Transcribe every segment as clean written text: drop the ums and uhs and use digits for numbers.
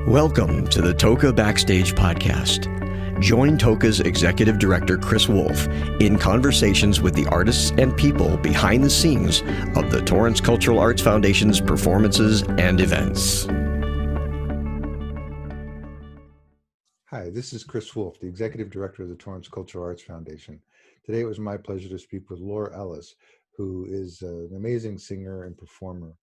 Welcome to the Toca Backstage Podcast. Join Toca's Executive Director, Chris Wolf, in conversations with the artists and people behind the scenes of the Torrance Cultural Arts Foundation's performances and events. Hi, this is Chris Wolf, the Executive Director of the Torrance Cultural Arts Foundation. Today it was my pleasure to speak with Laura Ellis, who is an amazing singer and performer.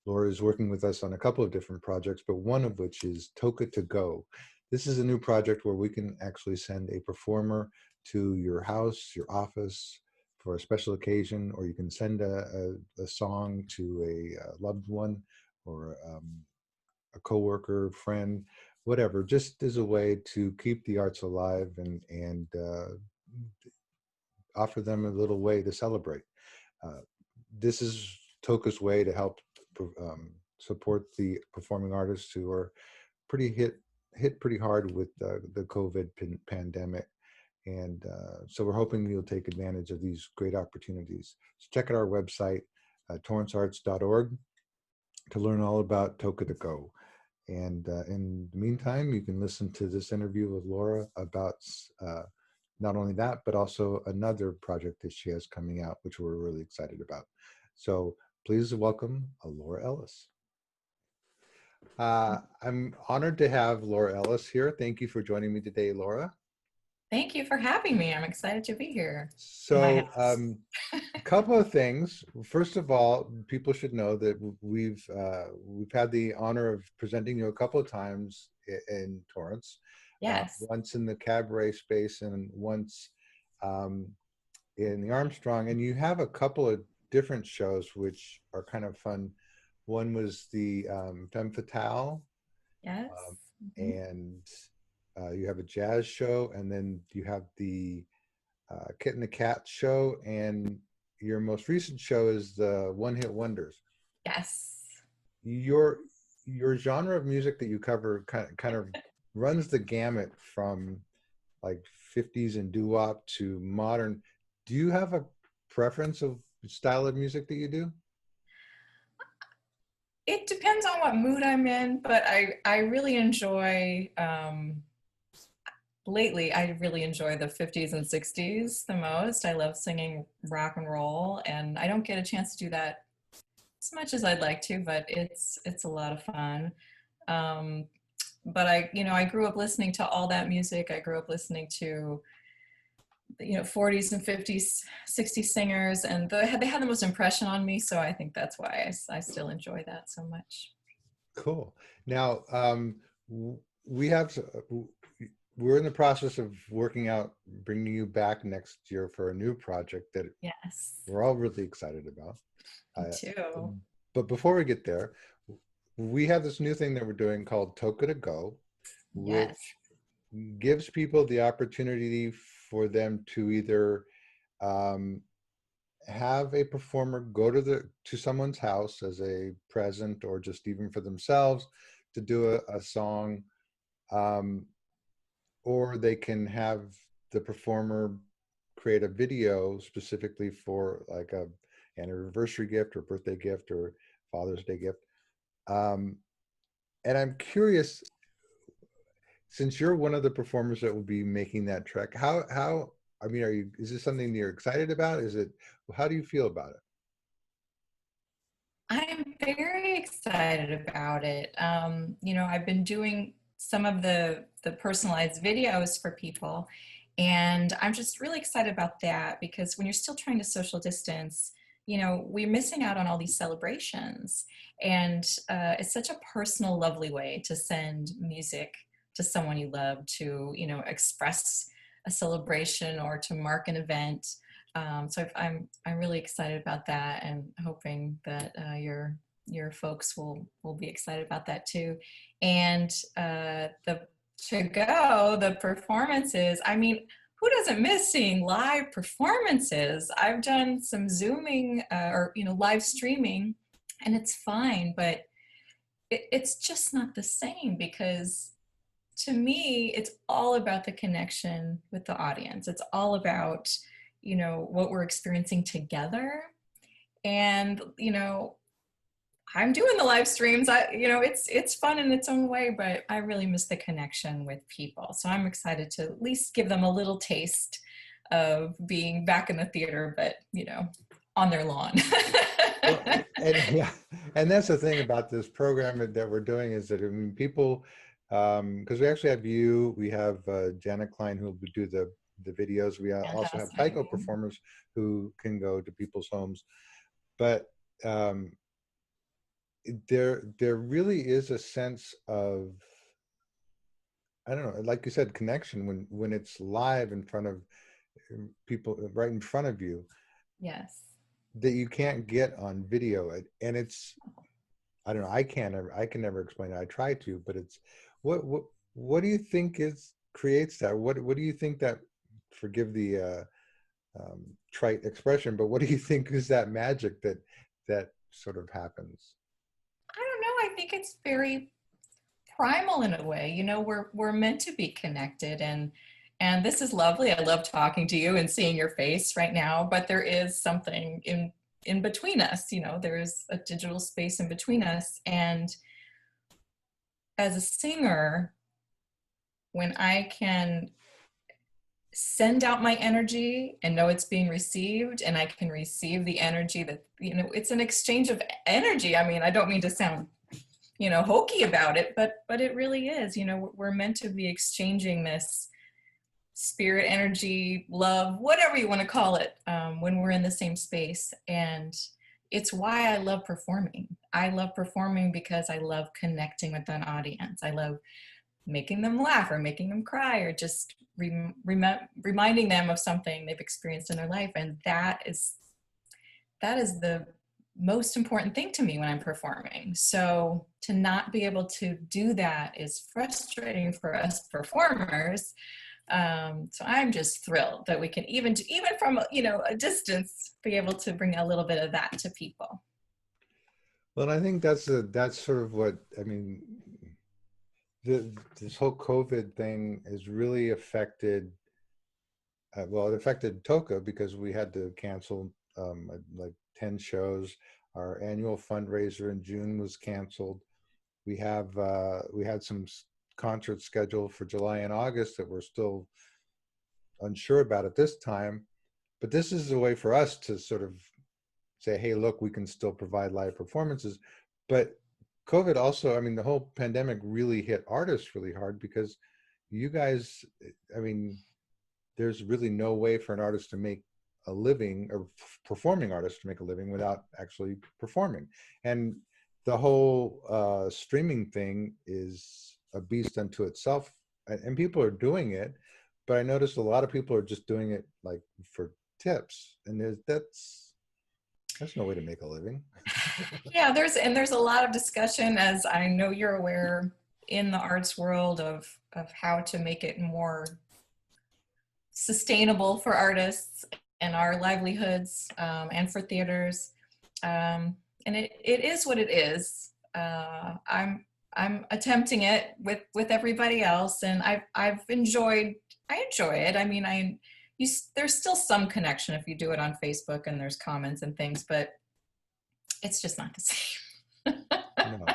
Laura is working with us on a couple of different projects, but one of which is Toca to Go. This is a new project where we can actually send a performer to your house, your office for a special occasion, or you can send a song to a loved one or a coworker, friend, whatever, just as a way to keep the arts alive and offer them a little way to celebrate. This is Toca's way to help support the performing artists who are pretty hit pretty hard with the COVID pandemic. And so we're hoping you'll take advantage of these great opportunities. So check out our website, torrancearts.org, to learn all about Toca to Go. And in the meantime, you can listen to this interview with Laura about not only that, but also another project that she has coming out, which we're really excited about. So please welcome Laura Ellis. I'm honored to have Laura Ellis here. Thank you for joining me today, Laura. Thank you for having me. I'm excited to be here. So a couple of things. First of all, people should know that we've had the honor of presenting you a couple of times in Torrance. Yes. Once in the cabaret space and once in the Armstrong. And you have a couple of different shows which are kind of fun. One was the Femme Fatale. Yes. And you have a jazz show, and then you have the Kit and the Kat show, and your most recent show is the One Hit Wonders. Yes. Your genre of music that you cover kind of runs the gamut from like 50s and doo-wop to modern. Do you have a preference of style of music that you do? It depends on what mood I'm in, but I really enjoy, lately I really enjoy the 50s and 60s the most. I love singing rock and roll, and I don't get a chance to do that as much as I'd like to, but it's a lot of fun. But I grew up listening to all that music. I grew up listening to 40s and 50s, 60s singers, and they had the most impression on me. So I think that's why I still enjoy that so much. Cool. Now, we're in the process of working out bringing you back next year for a new project that yes, we're all really excited about. Me too. But before we get there, we have this new thing that we're doing called Toca to Go, Yes. which gives people the opportunity for them to either have a performer go to someone's house as a present, or just even for themselves to do a song, or they can have the performer create a video specifically for like an anniversary gift or birthday gift or Father's Day gift. And I'm curious, since you're one of the performers that will be making that trek, is this something that you're excited about? How do you feel about it? I'm very excited about it. I've been doing some of the personalized videos for people, and I'm just really excited about that because when you're still trying to social distance, we're missing out on all these celebrations, and it's such a personal, lovely way to send music to someone you love, to express a celebration or to mark an event. So I'm really excited about that, and hoping that your folks will be excited about that too. And the performances. I mean, who doesn't miss seeing live performances? I've done some Zooming or live streaming, and it's fine, but it's just not the same, because to me, it's all about the connection with the audience. It's all about, what we're experiencing together. And, I'm doing the live streams. It's fun in its own way, but I really miss the connection with people. So I'm excited to at least give them a little taste of being back in the theater, but on their lawn. Well, and yeah, and that's the thing about this program that we're doing is that, I mean, people, because we actually have you, we have Janet Klein who will do the videos. We also have Fantastic. taiko performers who can go to people's homes, but there really is a sense of, I don't know, like you said, connection when it's live in front of people, right in front of you, Yes. that you can't get on video. And it's, I don't know, I can never explain it. I try to, but it's what do you think creates that? What do you think that, forgive the trite expression, but what do you think is that magic that sort of happens? I don't know. I think it's very primal in a way. We're meant to be connected, and this is lovely. I love talking to you and seeing your face right now, but there is something in between us. There is a digital space in between us, and as a singer, when I can send out my energy and know it's being received, and I can receive the energy that, it's an exchange of energy. I mean, I don't mean to sound hokey about it, but it really is. We're meant to be exchanging this spirit, energy, love, whatever you want to call it, when we're in the same space. And it's why I love performing. I love performing because I love connecting with an audience. I love making them laugh or making them cry, or just reminding them of something they've experienced in their life. And that is the most important thing to me when I'm performing. So to not be able to do that is frustrating for us performers. So I'm just thrilled that we can even from a distance be able to bring a little bit of that to people. Well, and I think that's sort of what, I mean, this whole COVID thing has really affected. Well, it affected Toca because we had to cancel like 10 shows. Our annual fundraiser in June was canceled. We had some concerts scheduled for July and August that we're still unsure about at this time. But this is a way for us to sort of say, hey, look, we can still provide live performances. But COVID also, I mean, the whole pandemic really hit artists really hard because you guys, I mean, there's really no way for an artist to make a living, or performing artist to make a living, without actually performing. And the whole streaming thing is a beast unto itself, and people are doing it, but I noticed a lot of people are just doing it like for tips, and that's no way to make a living. Yeah, there's a lot of discussion, as I know you're aware, in the arts world of how to make it more sustainable for artists and our livelihoods, and for theaters. And it is what it is. I'm attempting it with everybody else, and I enjoy it. I mean, there's still some connection if you do it on Facebook and there's comments and things, but it's just not the same. No,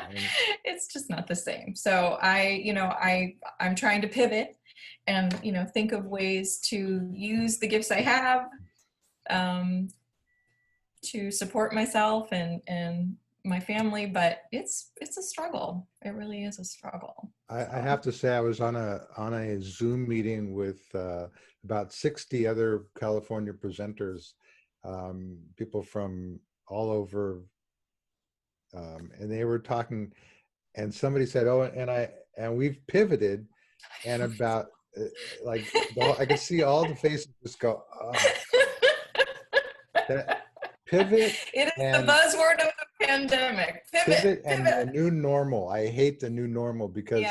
It's just not the same. So I'm trying to pivot and think of ways to use the gifts I have, to support myself and my family, but it's a struggle. It really is a struggle. I have to say, I was on a Zoom meeting with about 60 other California presenters, people from all over, and they were talking, and somebody said, "Oh, and we've pivoted," and about like I could see all the faces just go, "Oh." That pivot. It is the buzzword of the pandemic. Pivot And the new normal. I hate the new normal because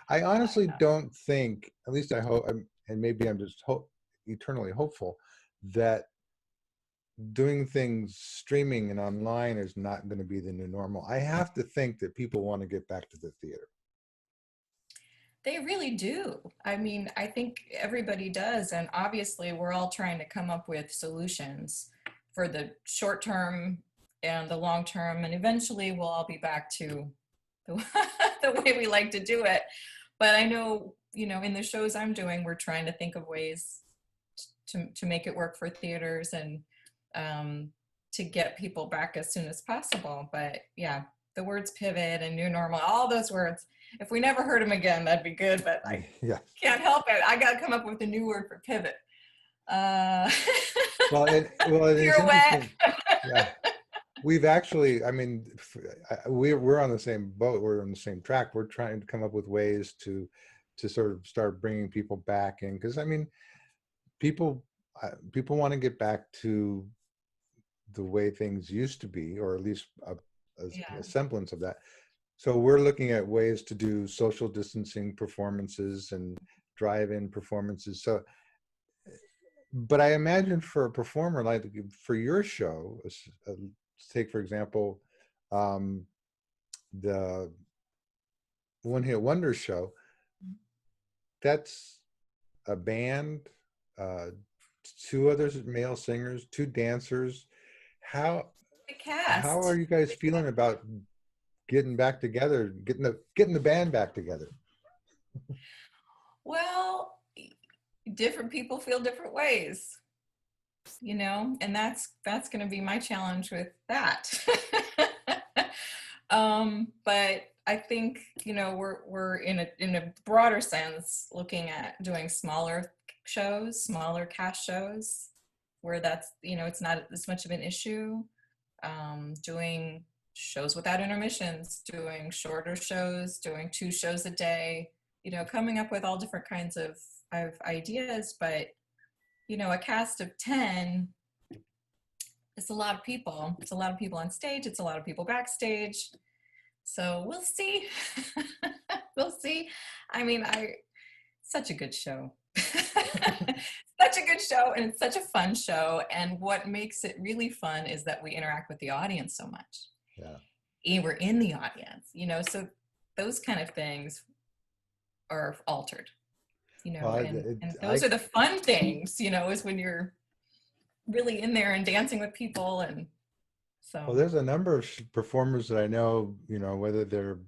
I honestly don't think, at least I hope, and maybe I'm just eternally hopeful, that doing things streaming and online is not going to be the new normal. I have to think that people want to get back to the theater. They really do. I mean, I think everybody does. And obviously we're all trying to come up with solutions for the short term, and the long term, and eventually we'll all be back to the, the way we like to do it. But I know, in the shows I'm doing, we're trying to think of ways to make it work for theaters, and to get people back as soon as possible. But yeah, the words pivot and new normal, all those words, if we never heard them again, that'd be good, but I Yeah. can't help it. I got to come up with a new word for pivot. Well, it's Pirouette. interesting. Yeah. We've actually, I mean, we're on the same boat. We're on the same track. We're trying to come up with ways to sort of start bringing people back in, because I mean, people want to get back to the way things used to be, or at least Yeah. a semblance of that. So we're looking at ways to do social distancing performances and drive-in performances. So, but I imagine for a performer, like for your show, take for example, the One Hit Wonder show, that's a band, uh, two others male singers, two dancers. How The how are cast. you guys feeling about getting back together, getting the band back together? Well, different people feel different ways, and that's going to be my challenge with that. But I think, we're in a broader sense looking at doing smaller shows, smaller cast shows, where that's, it's not as much of an issue. Doing shows without intermissions, doing shorter shows, doing 2 shows a day, coming up with all different kinds of ideas. But, a cast of 10, it's a lot of people. It's a lot of people on stage. It's a lot of people backstage. So we'll see. We'll see. I mean, such a good show. Such a good show, and it's such a fun show. And what makes it really fun is that we interact with the audience so much. Yeah. And we're in the audience, so those kind of things are altered, Well, and those are the fun things, is when you're really in there and dancing with people. And so, well, there's a number of performers that I know, whether they're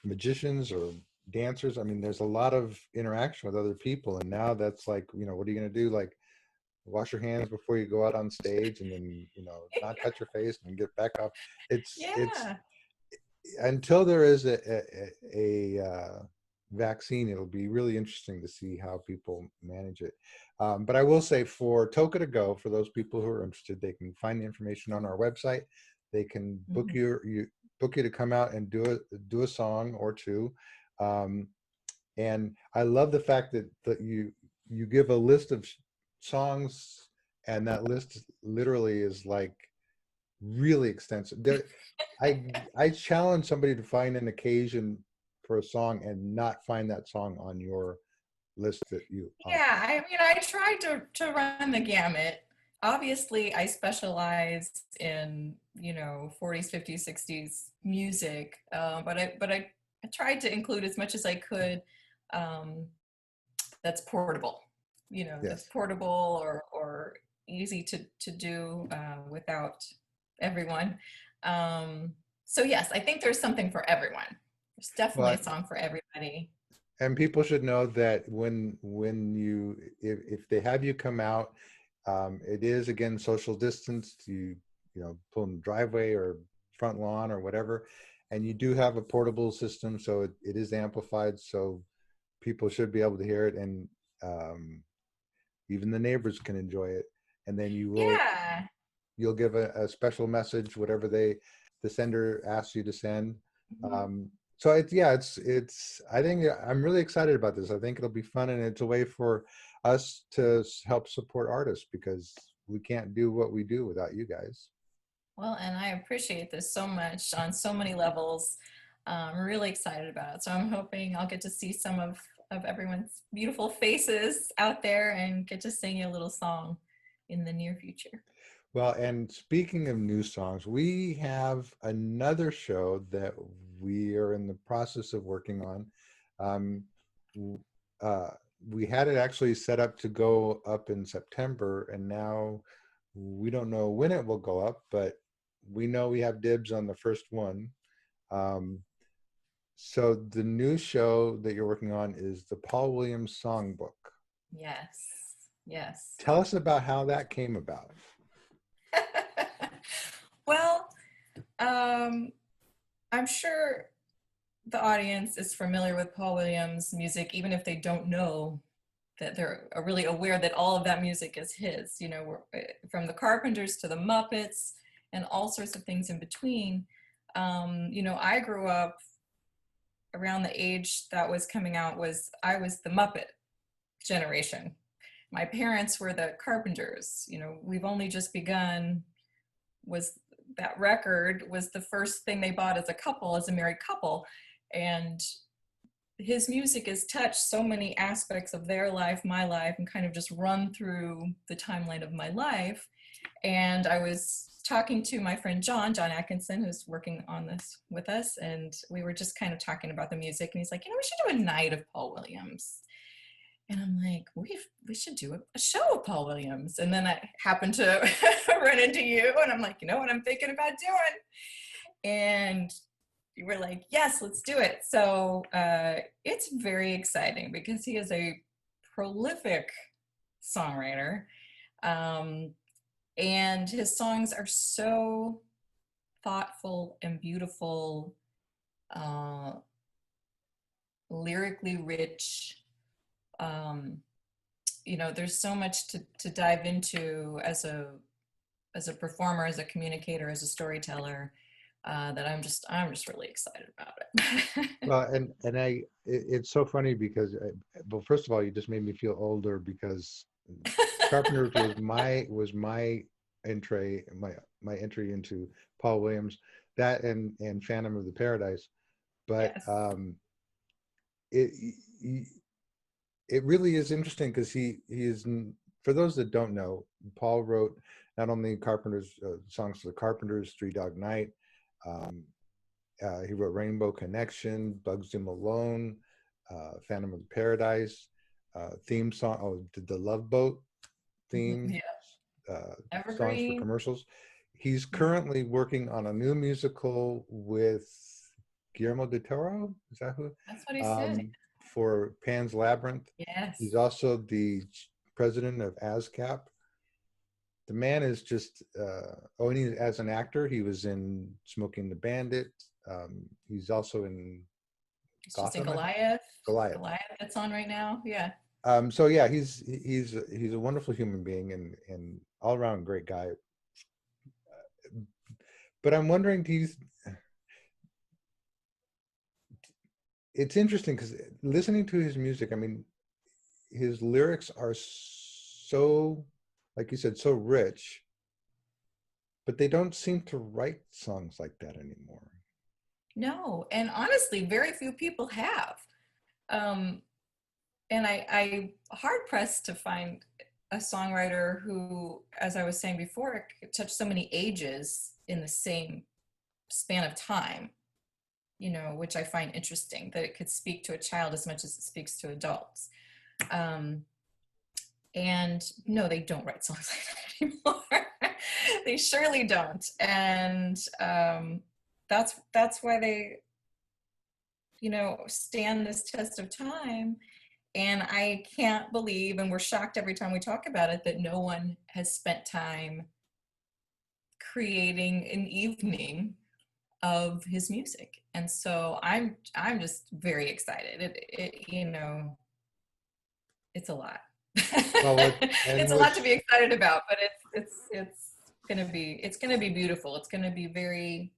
magicians or dancers. I mean, there's a lot of interaction with other people, and now that's like, what are you going to do? Like, wash your hands before you go out on stage, and then not touch your face and get back up. It's yeah. until there is a vaccine, it'll be really interesting to see how people manage it. But I will say, for Toca to Go, for those people who are interested, they can find the information on our website. They can book book you to come out and do a song or two. And I love the fact that you give a list of songs, and that list literally is like really extensive. I challenge somebody to find an occasion for a song and not find that song on your list that you offer. Yeah, I mean, I tried to run the gamut. Obviously, I specialize in, 40s, 50s, 60s music, but I tried to include as much as I could, that's portable, that's Yes. portable or easy to do without everyone. So yes, I think there's something for everyone. There's definitely a But song for everybody. and people should know that when you if they have you come out, it is again social distance. Pull in the driveway or front lawn or whatever, and you do have a portable system, so it is amplified, so people should be able to hear it, and even the neighbors can enjoy it. And then Yeah. you'll give a special message, whatever the sender asks you to send. So it's I think I'm really excited about this. I think it'll be fun, and it's a way for us to help support artists, because we can't do what we do without you guys. Well, and I appreciate this so much on so many levels. I'm really excited about it. So I'm hoping I'll get to see some of everyone's beautiful faces out there and get to sing you a little song in the near future. Well, and speaking of new songs, we have another show that we are in the process of working on. Um, we had it actually set up to go up in September, and now we don't know when it will go up, but we know we have dibs on the first one. Um, so the new show that you're working on is the Paul Williams Songbook. Yes, yes. Tell us about how that came about. Well, I'm sure the audience is familiar with Paul Williams' music, even if they don't know that they're really aware that all of that music is his. You know, from the Carpenters to the Muppets and all sorts of things in between. You know, I grew up around the age that was coming out I was the Muppet generation. My parents were the Carpenters. You know, We've Only Just Begun was that record was the first thing they bought as a couple, as a married couple. And his music has touched so many aspects of their life, my life, and kind of just run through the timeline of my life. And I was talking to my friend John Atkinson, who's working on this with us, and we were just kind of talking about the music, and he's like, you know, we should do a night of Paul Williams. And I'm like, we should do a show of Paul Williams. And then I happened to run into you, and I'm like, you know what I'm thinking about doing? And you were like, yes, let's do it. So it's very exciting because he is a prolific songwriter. And his songs are so thoughtful and beautiful, lyrically rich. You know, there's so much to dive into as a performer, as a communicator, as a storyteller, that I'm just really excited about it. Well, it's so funny because, well, first of all, you just made me feel older because Carpenters was my entry into Paul Williams, that and Phantom of the Paradise, but Yes. It really is interesting because he is, for those that don't know, Paul wrote not only Carpenters songs for the Carpenters, Three Dog Night. He wrote Rainbow Connection, Bugsy Malone, Phantom of the Paradise, theme song, the Love Boat theme, Yeah. songs for Evergreen. commercials. He's currently working on a new musical with Guillermo del Toro. Is that who? That's what he said. For Pan's Labyrinth. Yes. He's also the president of ASCAP. The man is just, and as an actor, he was in Smoking the Bandit. He's also in Gotham. Goliath. Goliath that's on right now. Yeah. So yeah, he's a wonderful human being and all around great guy. But I'm wondering, it's interesting because listening to his music, I mean, his lyrics are so, like you said, so rich, but they don't seem to write songs like that anymore. No, and honestly, very few people have. And I hard pressed to find a songwriter who, as I was saying before, could touch so many ages in the same span of time, you know, which I find interesting, that it could speak to a child as much as it speaks to adults. And no, they don't write songs like that anymore. They surely don't. And that's why they, you know, stand this test of time. And I can't believe, and we're shocked every time we talk about it, that no one has spent time creating an evening of his music. And so I'm just very excited. It you know, it's a lot. Well, it's a lot to be excited about, but it's gonna be beautiful. It's gonna be very,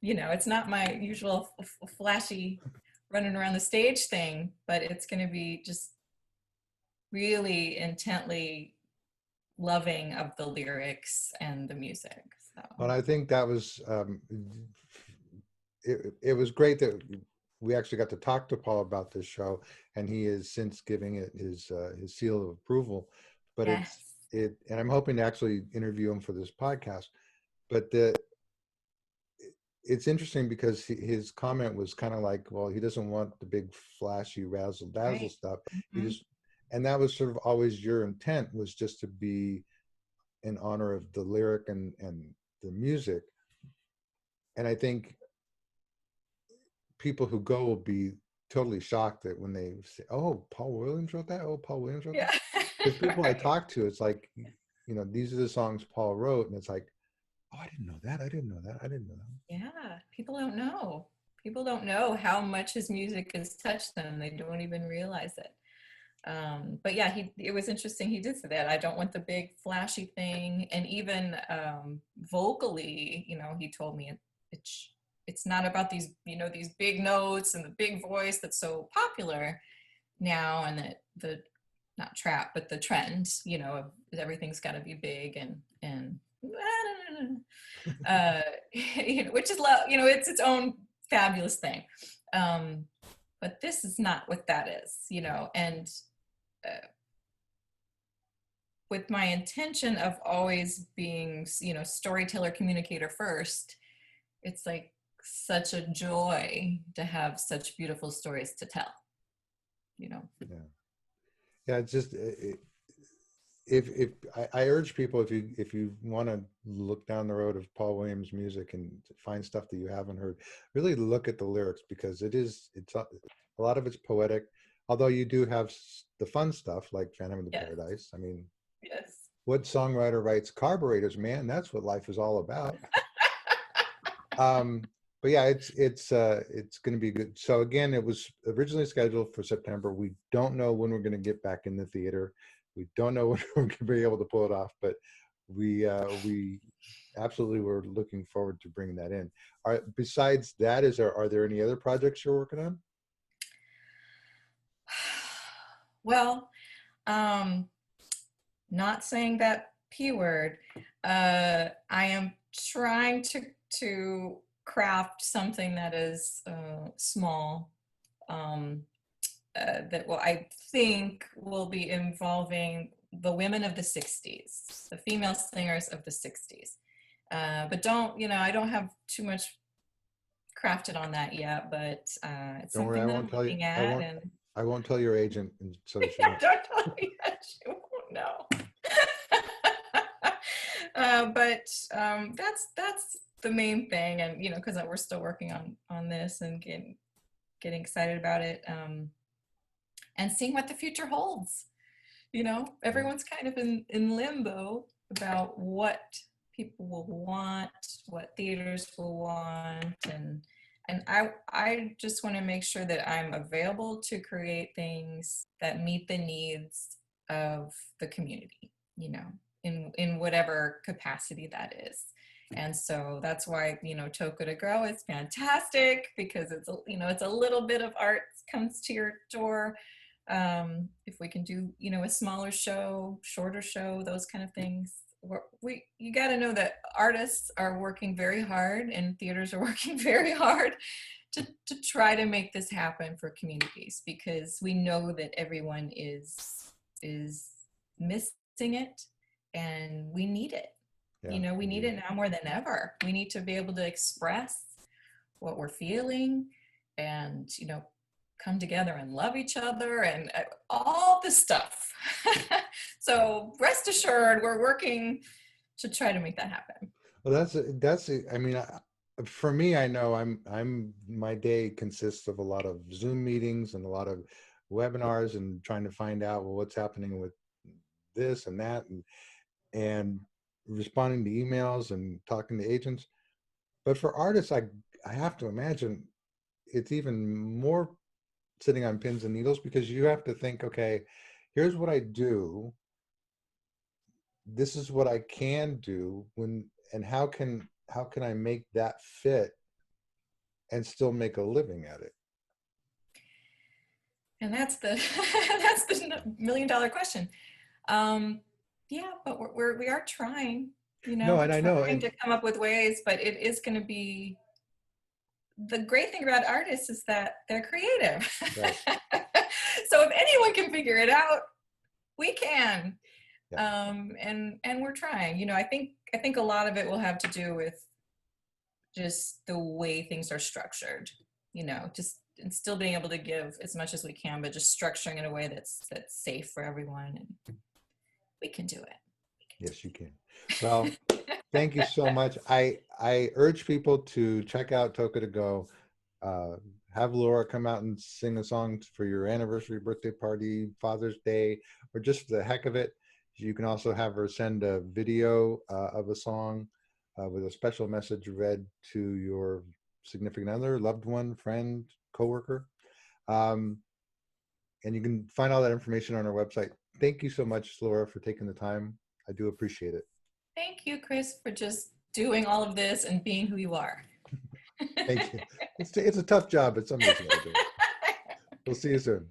you know, it's not my usual flashy running around the stage thing, but it's going to be just really intently loving of the lyrics and the music. So. Well, I think that was, it was great that we actually got to talk to Paul about this show, and he is since giving it his seal of approval. But Yes. and I'm hoping to actually interview him for this podcast. But it's interesting because his comment was kind of like, well, he doesn't want the big flashy razzle dazzle stuff. Mm-hmm. and that was sort of always your intent, was just to be in honor of the lyric and the music. And I think people who go will be totally shocked that when they say, "Oh, Paul Williams wrote that." Oh, Paul Williams wrote Yeah. that. Because people I Right. talk to, it's like, these are the songs Paul wrote, and it's like, oh, I didn't know that. I didn't know that. I didn't know that. Yeah, people don't know. People don't know how much his music has touched them. They don't even realize it. But yeah, it was interesting. He did say that. I don't want the big flashy thing. And even vocally, he told me it's not about these, these big notes and the big voice that's so popular now, and that the not trap, but the trend, of everything's got to be big and uh, which is it's its own fabulous thing. But this is not what that is, and with my intention of always being, storyteller, communicator first, it's like such a joy to have such beautiful stories to tell, Yeah. Yeah, it's just, if I urge people, if you want to look down the road of Paul Williams music and find stuff that you haven't heard, really look at the lyrics, because it's a lot of it's poetic, although you do have the fun stuff like Phantom of the Yes. Paradise. I mean, Yes. what songwriter writes carburetors, man? That's what life is all about. But yeah, it's going to be good. So again, it was originally scheduled for September. We don't know when we're going to get back in the theater. We don't know when we're going to be able to pull it off, but we absolutely were looking forward to bringing that in. Besides that, are there any other projects you're working on? Well, not saying that P word, I am trying to craft something that is small, that I think will be involving the women of the 60s, the female singers of the 60s. But I don't have too much crafted on that yet, but it's Don't worry, I something that won't I'm tell you. looking at. And I won't tell your agent, and so she yeah, won't. don't tell me that, she won't know. That's the main thing, and because we're still working on this and getting excited about it, and seeing what the future holds. Everyone's kind of in limbo about what people will want, what theaters will want, and I just want to make sure that I'm available to create things that meet the needs of the community, in whatever capacity that is. And so that's why, Toca to Grow is fantastic, because it's a little bit of art comes to your door. If we can do, a smaller show, shorter show, those kind of things. You got to know that artists are working very hard and theaters are working very hard to try to make this happen for communities, because we know that everyone is missing it, and we need it. Yeah, We need it now more than ever. We need to be able to express what we're feeling, and come together and love each other, and all this stuff. So rest assured, we're working to try to make that happen. Well, I mean, for me, I know my day consists of a lot of Zoom meetings and a lot of webinars, and trying to find out, well, what's happening with this and that, and responding to emails and talking to agents. But for artists, I have to imagine it's even more sitting on pins and needles, because you have to think, okay, here's what I do. This is what I can do, and how can I make that fit and still make a living at it? And that's the that's the $1 million question. Yeah, but we are trying, No, and I know, trying to come up with ways, but it is going to be, the great thing about artists is that they're creative. right. So if anyone can figure it out, we can. Yeah. And we're trying. I think a lot of it will have to do with just the way things are structured. Just still being able to give as much as we can, but just structuring in a way that's safe for everyone, and we can do it. Yes, you can. Well, thank you so much. I urge people to check out Toca to Go. Have Laura come out and sing a song for your anniversary, birthday party, Father's Day, or just for the heck of it. You can also have her send a video of a song with a special message read to your significant other, loved one, friend, coworker. And you can find all that information on our website. Thank you so much, Laura, for taking the time. I do appreciate it. Thank you, Chris, for just doing all of this and being who you are. Thank you. It's a tough job, but somebody's got to do it. We'll see you soon.